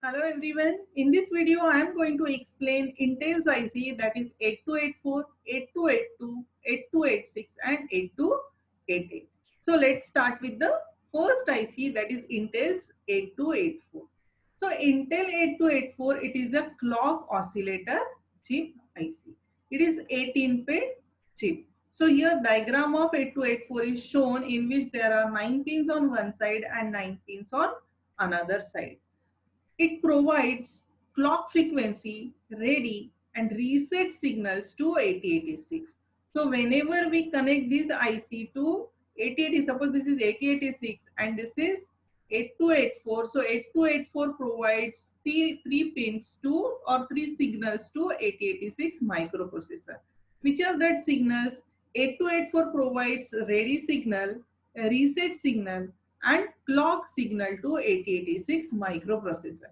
Hello everyone. In this video, I am going to explain Intel's IC that is 8284, 8282, 8286 and 8288. So let's start with the first IC that is Intel's 8284. So Intel 8284, it is a clock oscillator chip IC. It is 18-pin chip. So here diagram of 8284 is shown in which there are 9 pins on one side and 9 pins on another side. It provides clock frequency, ready and reset signals to 8086. So whenever we connect this IC to 8080, suppose this is 8086 and this is 8284. So 8284 provides three pins to or three signals to 8086 microprocessor. Which are that signals? 8284 provides ready signal, a reset signal and clock signal to 8086 microprocessor.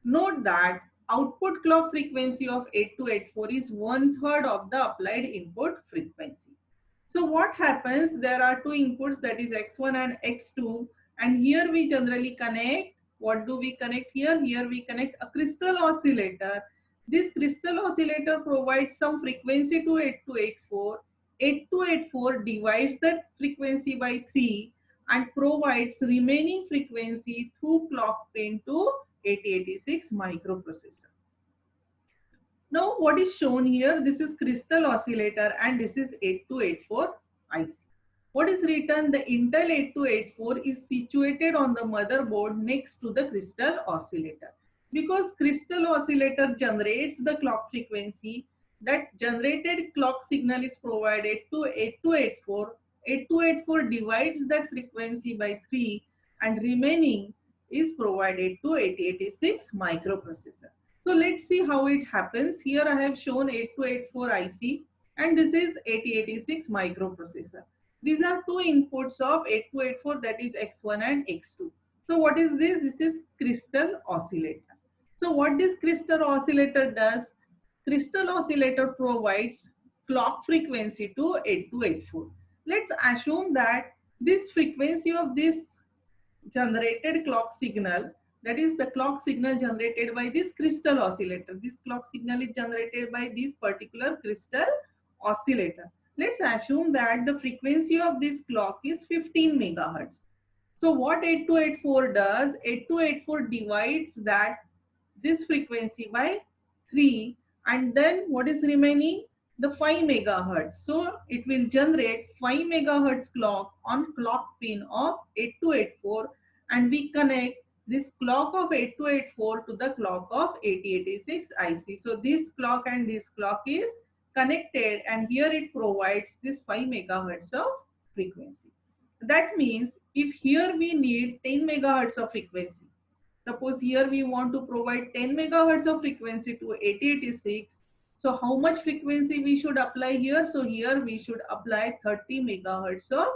Note that output clock frequency of 8284 is 1/3 of the applied input frequency. So what happens? There are two inputs, that is X1 and X2, and here we generally connect. What do we connect here? Here we connect a crystal oscillator. This crystal oscillator provides some frequency to 8284. 8284 divides that frequency by 3 and provides remaining frequency through clock pin to 8086 microprocessor. Now what is shown here, this is crystal oscillator and this is 8284 IC. What is written? The Intel 8284 is situated on the motherboard next to the crystal oscillator. Because crystal oscillator generates the clock frequency, that generated clock signal is provided to 8284. 8284 divides that frequency by 3 and remaining is provided to 8086 microprocessor. So let's see how it happens. Here I have shown 8284 IC and this is 8086 microprocessor. These are two inputs of 8284, that is X1 and X2. So what is this? This is crystal oscillator. So what this crystal oscillator does? Crystal oscillator provides clock frequency to 8284. Let's assume that this frequency of this generated clock signal, that is the clock signal generated by this crystal oscillator. This clock signal is generated by this particular crystal oscillator. Let's assume that the frequency of this clock is 15 megahertz. So what 8284 does? 8284 divides that this frequency by 3 and then what is remaining? The 5 megahertz. So it will generate 5 megahertz clock on clock pin of 8284 and we connect this clock of 8284 to the clock of 8086 IC. So this clock and this clock is connected and here it provides this 5 megahertz of frequency. That means if here we need 10 megahertz of frequency, suppose here we want to provide 10 megahertz of frequency to 8086. So how much frequency we should apply here? So here we should apply 30 megahertz of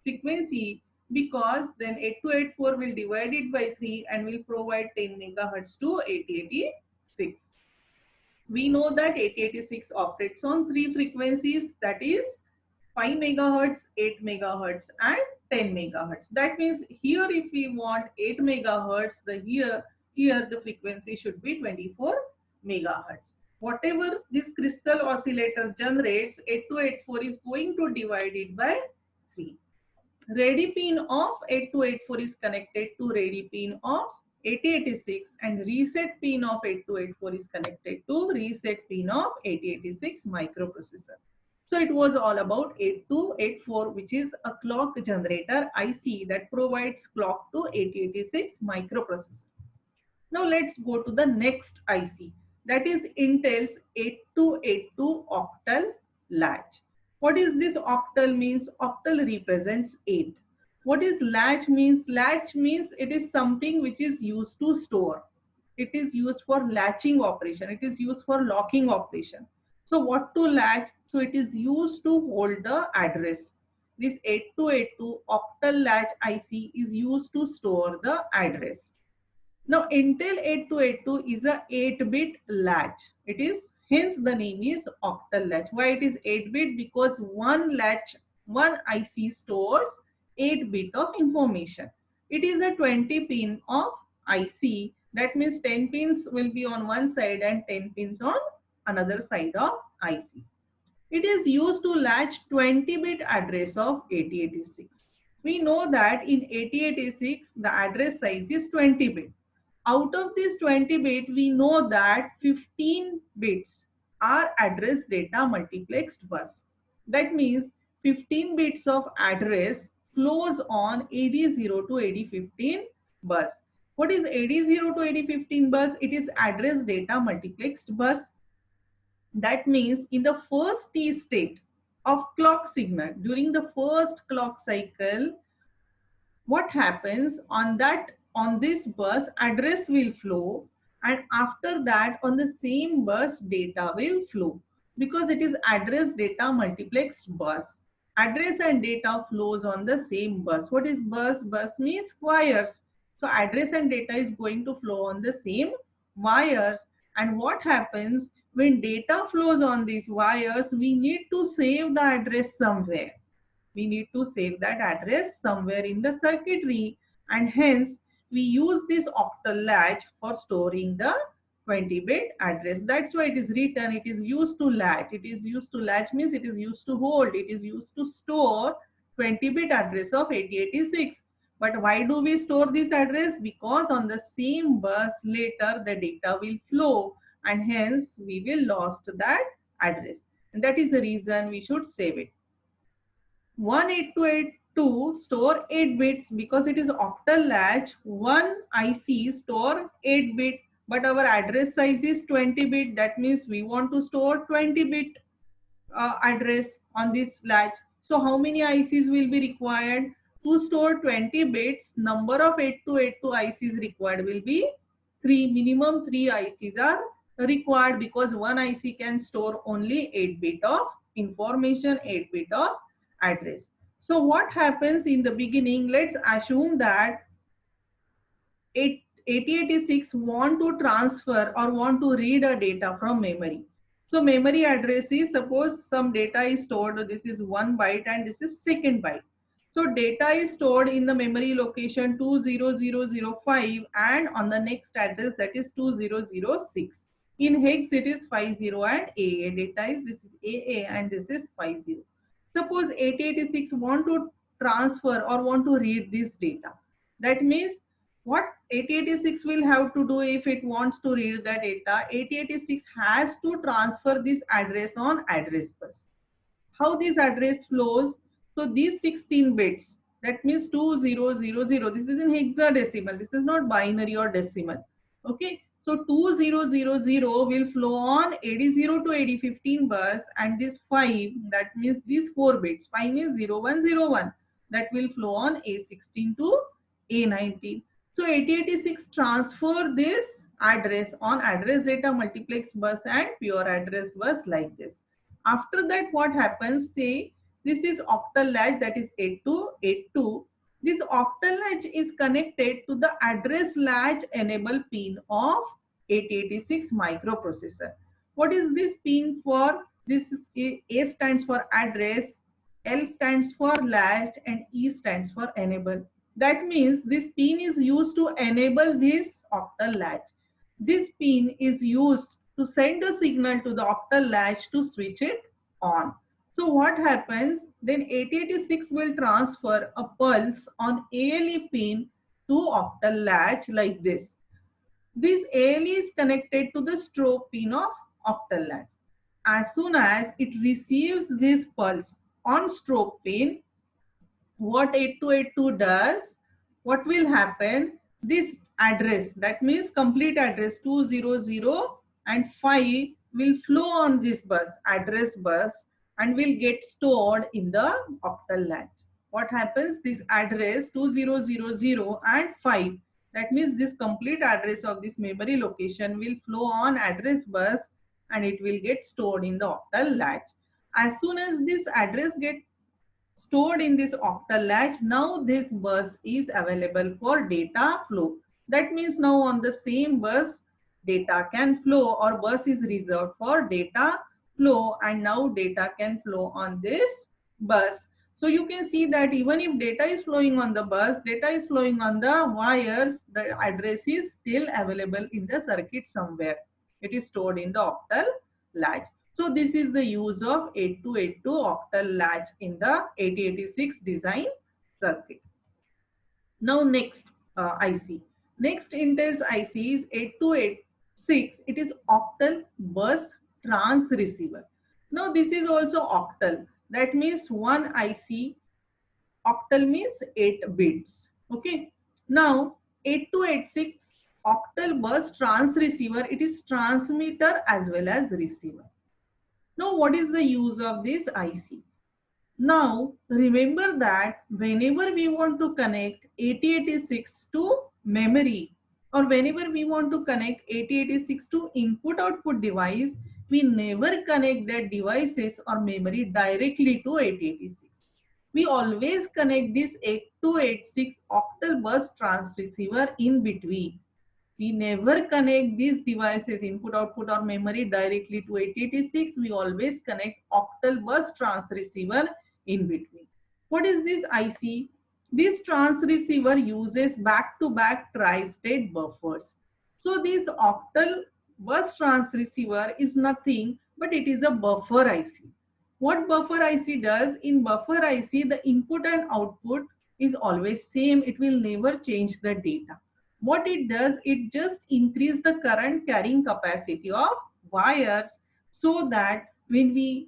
frequency because then 8284 will divide it by 3 and will provide 10 megahertz to 8086. We know that 8086 operates on three frequencies, that is 5 megahertz, 8 megahertz and 10 megahertz. That means here if we want 8 megahertz, here the frequency should be 24 megahertz. Whatever this crystal oscillator generates, 8284 is going to divide it by 3. Ready pin of 8284 is connected to ready pin of 8086 and reset pin of 8284 is connected to reset pin of 8086 microprocessor. So it was all about 8284, which is a clock generator IC that provides clock to 8086 microprocessor. Now let's go to the next IC, that is Intel's 8282 Octal Latch. What is this octal means? Octal represents 8. What is latch means? Latch means it is something which is used to store. It is used for latching operation. It is used for locking operation. So what to latch? So it is used to hold the address. This 8282 Octal Latch IC is used to store the address. Now Intel 8282 is a 8-bit latch. It is, hence the name is Octal Latch. Why it is 8-bit? Because one latch, one IC stores 8 bit of information. It is a 20 pin of IC That means 10 pins will be on one side and 10 pins on another side of IC. It is used to latch 20-bit address of 8086. We know that in 8086 the address size is 20 bit. Out of this 20 bit, we know that 15 bits are address data multiplexed bus. That means 15 bits of address flows on AD0 to AD15 bus. What is AD0 to AD15 bus? It is address data multiplexed bus. That means in the first T state of clock signal, during the first clock cycle, what happens on this bus, address will flow, and after that on the same bus data will flow, because it is address data multiplexed bus. Address and data flows on the same bus. What is bus? Bus means wires. So address and data is going to flow on the same wires. And what happens when data flows on these wires? We need to save the address somewhere. We need to save that address somewhere in the circuitry, and hence we use this octal latch for storing the 20-bit address. That's why it is written, it is used to latch. It is used to latch means it is used to hold, it is used to store 20-bit address of 8086. But why do we store this address? Because on the same bus later the data will flow, and hence we will lost that address, and that is the reason we should save it. 18282 store 8 bits because it is octal latch. One IC store 8 bit, but our address size is 20 bit. That means we want to store 20 bit address on this latch. So how many ICs will be required to store 20 bits? Number of 8282 ICs required will be 3. Minimum 3 ICs are required, because one IC can store only 8 bit of information, 8 bit of address. So what happens in the beginning? Let's assume that 8086 want to transfer or want to read a data from memory. So memory address is, suppose some data is stored, this is 1 byte and this is second byte. So data is stored in the memory location 20005 and on the next address, that is 2006. In hex it is 50 and AA. Data is, this is AA and this is 50. Suppose 8086 want to transfer or want to read this data. That means what 8086 will have to do if it wants to read the data? 8086 has to transfer this address on address bus. How this address flows? So these 16 bits, that means 2000, this is in hexadecimal, this is not binary or decimal. Okay, so 2000 will flow on 80 to 8015 bus, and this 5, that means these 4 bits, 5 means 0101, that will flow on A16 to A19. So 8086 transfer this address on address data multiplex bus and pure address bus like this. After that, what happens? Say this is octal latch, that is 8282. This octal latch is connected to the address latch enable pin of 8086 microprocessor. What is this pin for? This is A stands for address, L stands for latch, and E stands for enable. That means this pin is used to enable this octal latch. This pin is used to send a signal to the octal latch to switch it on. So what happens? Then 8086 will transfer a pulse on ALE pin to octal latch like this. This ALE is connected to the strobe pin of octal latch. As soon as it receives this pulse on strobe pin, what 8282 does, what will happen? This address, that means complete address 200 and 5 will flow on this bus, address bus, and will get stored in the octal latch. What happens? This address 2000 and 5, that means this complete address of this memory location will flow on address bus and it will get stored in the octal latch. As soon as this address gets stored in this octal latch, now this bus is available for data flow. That means now on the same bus data can flow, or bus is reserved for data flow, and now data can flow on this bus. So you can see that even if data is flowing on the bus, data is flowing on the wires, the address is still available in the circuit somewhere. It is stored in the octal latch. So this is the use of 8282 octal latch in the 8086 design circuit. Now next IC. Next Intel's IC is 8286. It is Octal Bus Transceiver. Now this is also octal. That means one IC. Octal means 8 bits. Okay. Now 8286 Octal Bus Transceiver. It is transmitter as well as receiver. Now what is the use of this IC? Now, remember that whenever we want to connect 8086 to memory, or whenever we want to connect 8086 to input-output device, we never connect that devices or memory directly to 8086. We always connect this 8286 octal bus transceiver in between. We never connect these devices, input, output or memory directly to 8086. We always connect octal bus transceiver in between. What is this IC? This transceiver uses back-to-back tri-state buffers. So this octal bus transceiver is nothing but it is a buffer IC. What buffer IC does? In buffer IC, the input and output is always same. It will never change the data. What it does, it just increase the current carrying capacity of wires so that when we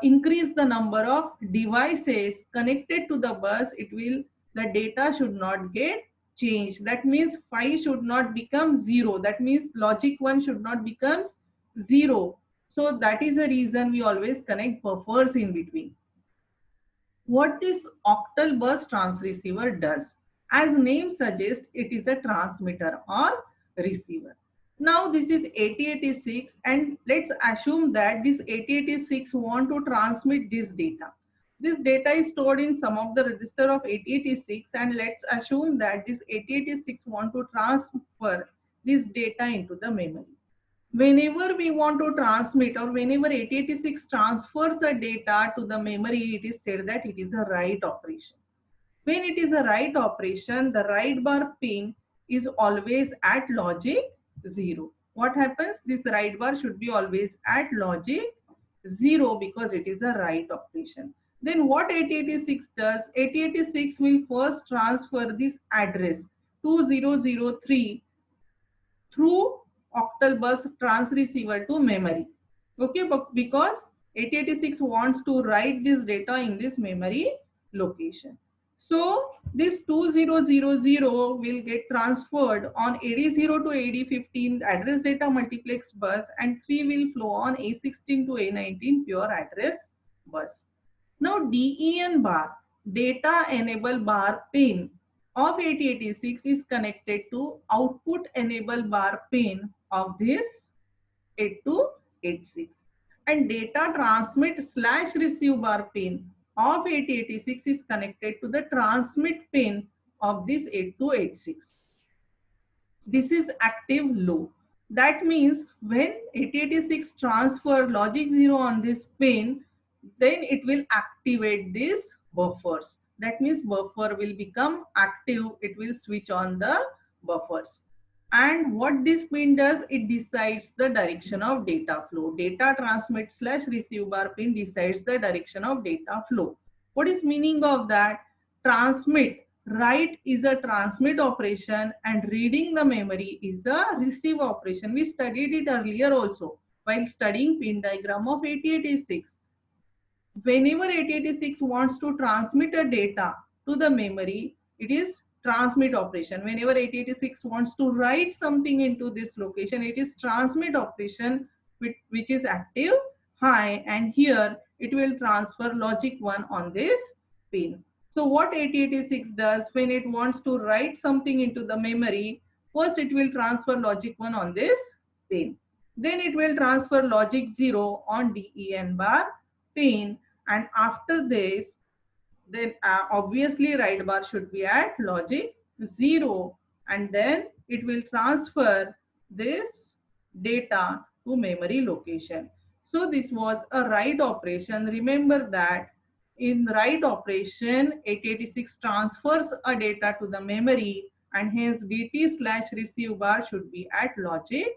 increase the number of devices connected to the bus, the data should not get changed. That means 5 should not become 0. That means logic 1 should not become 0. So that is the reason we always connect buffers in between. What this octal bus transceiver does? As name suggests, it is a transmitter or receiver. Now this is 8086 and let's assume that this 8086 want to transmit this data. This data is stored in some of the register of 8086 and let's assume that this 8086 want to transfer this data into the memory. Whenever we want to transmit or whenever 8086 transfers the data to the memory, it is said that it is a write operation. When it is a write operation, the write bar pin is always at logic 0. What happens? This write bar should be always at logic 0 because it is a write operation. Then what 8086 does? 8086 will first transfer this address 2003 through octal bus transceiver to memory. Okay, but because 8086 wants to write this data in this memory location. So this 2000 will get transferred on AD0 to AD15 address data multiplex bus and 3 will flow on A16 to A19 pure address bus. Now DEN bar, data enable bar pin of 8086 is connected to output enable bar pin of this 8286 and data transmit / receive bar pin of 8086 is connected to the transmit pin of this 8286. This is active low. That means when 8086 transfer logic 0 on this pin, then it will activate these buffers. That means buffer will become active. It will switch on the buffers. And what this pin does, it decides the direction of data flow. Data transmit / receive bar pin decides the direction of data flow. What is meaning of that? Transmit, write is a transmit operation and reading the memory is a receive operation. We studied it earlier also while studying pin diagram of 8086. Whenever 8086 wants to transmit a data to the memory, it is transmit operation. Whenever 8086 wants to write something into this location, it is transmit operation which is active high, and here it will transfer logic 1 on this pin. So what 8086 does when it wants to write something into the memory, first it will transfer logic 1 on this pin. Then it will transfer logic 0 on DEN bar pin, and after this then obviously write bar should be at logic 0 and then it will transfer this data to memory location. So this was a write operation. Remember that In write operation, 8086 transfers a data to the memory, and hence dt/receive bar should be at logic.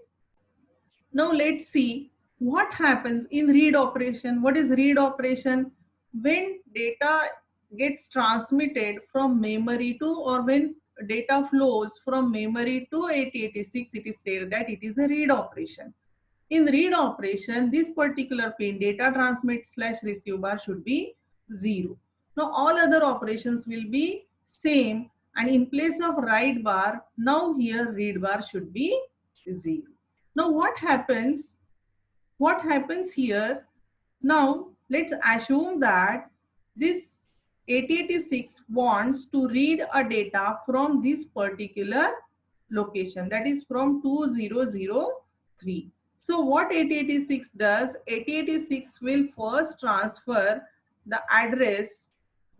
Now let's see what happens in read operation. What is read operation? When data gets transmitted from memory to, or when data flows from memory to 8086, it is said that it is a read operation. In read operation, this particular pin data transmit/receive bar should be 0. Now all other operations will be same, and in place of write bar, now here read bar should be 0. Now what happens here? Now let's assume that this 8086 wants to read a data from this particular location, that is from 2003. So what 8086 does, 8086 will first transfer the address,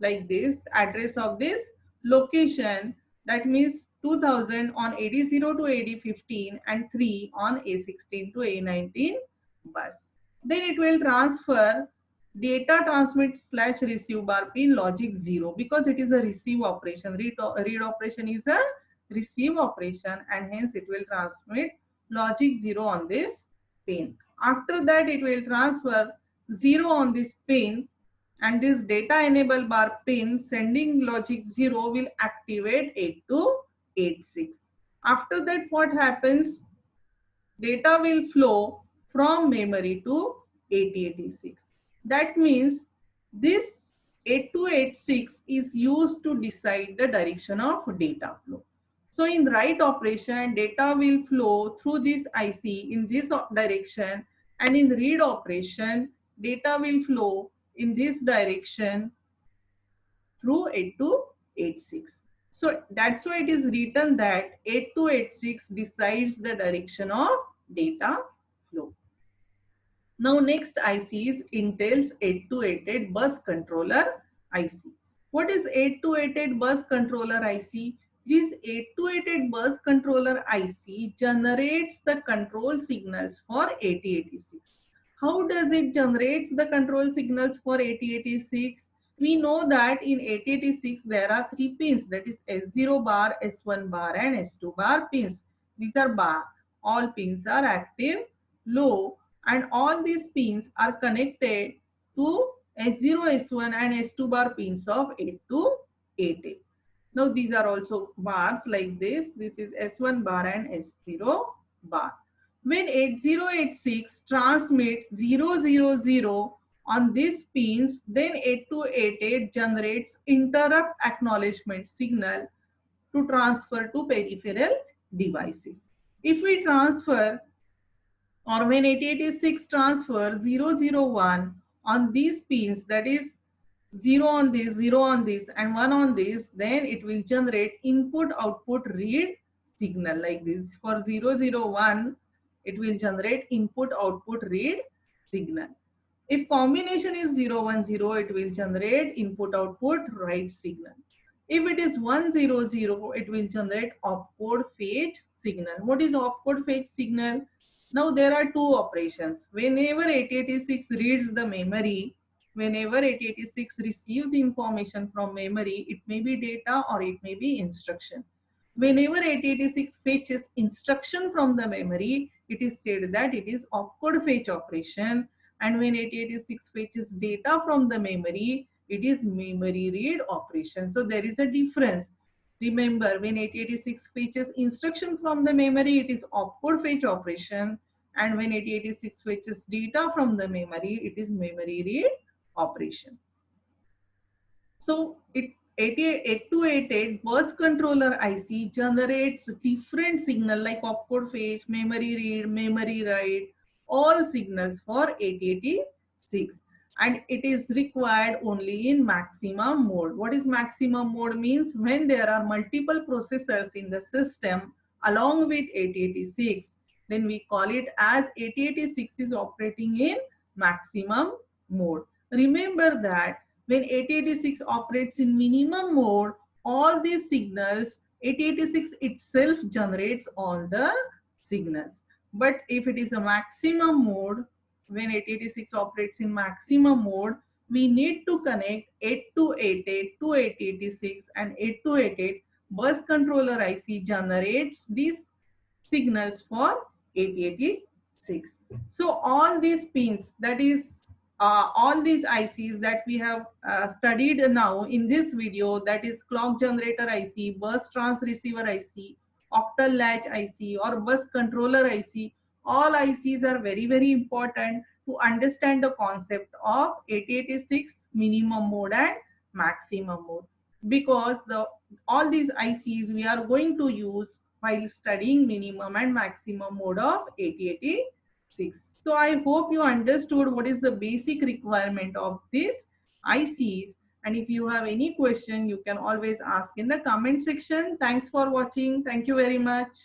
like this address of this location, that means 2000 on AD0 to AD15 and 3 on A16 to A19 bus. Then it will transfer data transmit/receive bar pin logic 0, because it is a receive operation. Read operation is a receive operation, and hence it will transmit logic 0 on this pin. After that, it will transfer 0 on this pin, and this data enable bar pin sending logic 0 will activate 8286. After that, what happens? Data will flow from memory to 8086. That means this 8286 is used to decide the direction of data flow. So in write operation, data will flow through this IC in this direction, and in read operation, data will flow in this direction through 8286. So that's why it is written that 8286 decides the direction of data flow. Now next IC is Intel's 8288 bus controller IC. What is 8288 bus controller IC? This 8288 bus controller IC generates the control signals for 8086. How does it generate the control signals for 8086? We know that in 8086 there are three pins, that is S0 bar, S1 bar and S2 bar pins. These are bar. All pins are active, low, and all these pins are connected to S0, S1 and S2 bar pins of 8288. Now these are also bars like this. This is S1 bar and S0 bar. When 8086 transmits 000 on these pins, then 8288 generates interrupt acknowledgement signal to transfer to peripheral devices. If we transfer, or when 8086 transfer 001 on these pins, that is 0 on this, 0 on this and 1 on this, then it will generate input output read signal like this. For 001, it will generate input output read signal. If combination is 010, it will generate input output write signal. If it is 100, it will generate opcode fetch signal. What is opcode fetch signal? Now there are two operations. Whenever 8086 reads the memory, whenever 8086 receives information from memory, it may be data or it may be instruction. Whenever 8086 fetches instruction from the memory, it is said that it is opcode fetch operation. And when 8086 fetches data from the memory, it is memory read operation. So there is a difference. Remember, when 8086 fetches instruction from the memory, it is opcode fetch operation. And when 8086 fetches data from the memory, it is memory read operation. So 8288 bus controller IC generates different signal like opcode fetch, memory read, memory write, all signals for 8086. And it is required only in maximum mode. What is maximum mode means? When there are multiple processors in the system along with 8086, then we call it as 8086 is operating in maximum mode. Remember that when 8086 operates in minimum mode, all these signals, 8086 itself generates all the signals. But if it is a maximum mode, when 8086 operates in maximum mode, we need to connect 8288, 2886 and 8288 bus controller IC generates these signals for 8086. So all these pins, that is all these ICs that we have studied now in this video, that is clock generator IC, bus transceiver IC, octal latch IC or bus controller IC, all ICs are very very important to understand the concept of 8086 minimum mode and maximum mode, because the all these ICs we are going to use while studying minimum and maximum mode of 8086. So I hope you understood what is the basic requirement of these ICs, and if you have any question you can always ask in the comment section. Thanks for watching. Thank you very much.